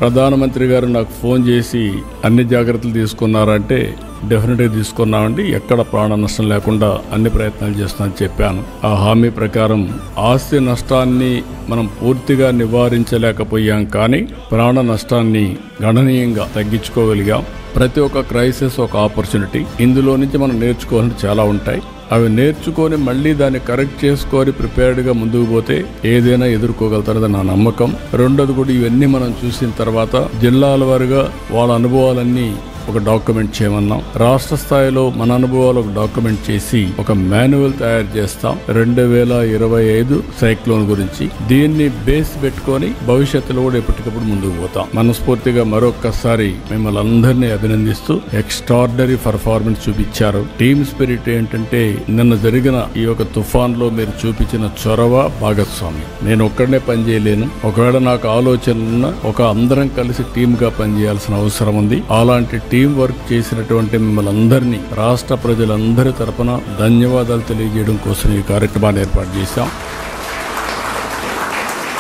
ప్రధానమంత్రి గారు నాకు ఫోన్ చేసి అన్ని జాగ్రత్తలు తీసుకున్నారంటే డెఫినెట్గా తీసుకున్నామండి. ఎక్కడ ప్రాణ నష్టం లేకుండా అన్ని ప్రయత్నాలు చేస్తామని చెప్పాను. ఆ హామీ ప్రకారం ఆస్తి నష్టాన్ని మనం పూర్తిగా నివారించలేకపోయాం, కానీ ప్రాణ నష్టాన్ని గణనీయంగా తగ్గించుకోగలిగాం. ప్రతి ఒక్క క్రైసిస్ ఒక ఆపర్చునిటీ. ఇందులో నుంచి మనం నేర్చుకోవాలంటే చాలా ఉంటాయి. అవి నేర్చుకొని మళ్ళీ దాన్ని కరెక్ట్ చేసుకొని ప్రిపేర్డ్గా ముందుకు పోతే ఏదైనా ఎదుర్కోగలుగుతారని నా నమ్మకం. రెండోది కూడా ఇవన్నీ మనం చూసిన తర్వాత జిల్లాల వారుగా వాళ్ళ అనుభవాలన్నీ ఒక డాక్యుమెంట్ చేయమన్నాం. రాష్ట్ర స్థాయిలో మన అనుభవాలు ఒక డాక్యుమెంట్ చేసి ఒక మాన్యువల్ తయారు చేస్తాం 2025 సైక్లోన్ గురించి. దీన్ని బేస్ పెట్టుకొని భవిష్యత్తులో కూడా ఎప్పటికప్పుడు ముందుకు పోతాం. మనస్ఫూర్తిగా మరొక్కసారి మిమ్మల్ని అందరినీ అభినందిస్తూ ఎక్స్ట్రార్డినరీ పర్ఫార్మెన్స్ చూపించారు. టీమ్ స్పిరిట్ ఏంటంటే నిన్న జరిగిన ఈ యొక్క తుఫాన్ లో మీరు చూపించిన చొరవ, భాగస్వామి. నేను ఒక్కడనే పనిచేయలేను. ఒకవేళ నాకు ఆలోచన ఉన్న ఒక అందరం కలిసి టీమ్ గా పనిచేయాల్సిన అవసరం ఉంది. అలాంటి టీం వర్క్ చేసినటువంటి మిమ్మల్ని అందరినీ రాష్ట్ర ప్రజలందరి తరపున ధన్యవాదాలు తెలియజేయడం కోసం ఈ కార్యక్రమాన్ని ఏర్పాటు చేశాం.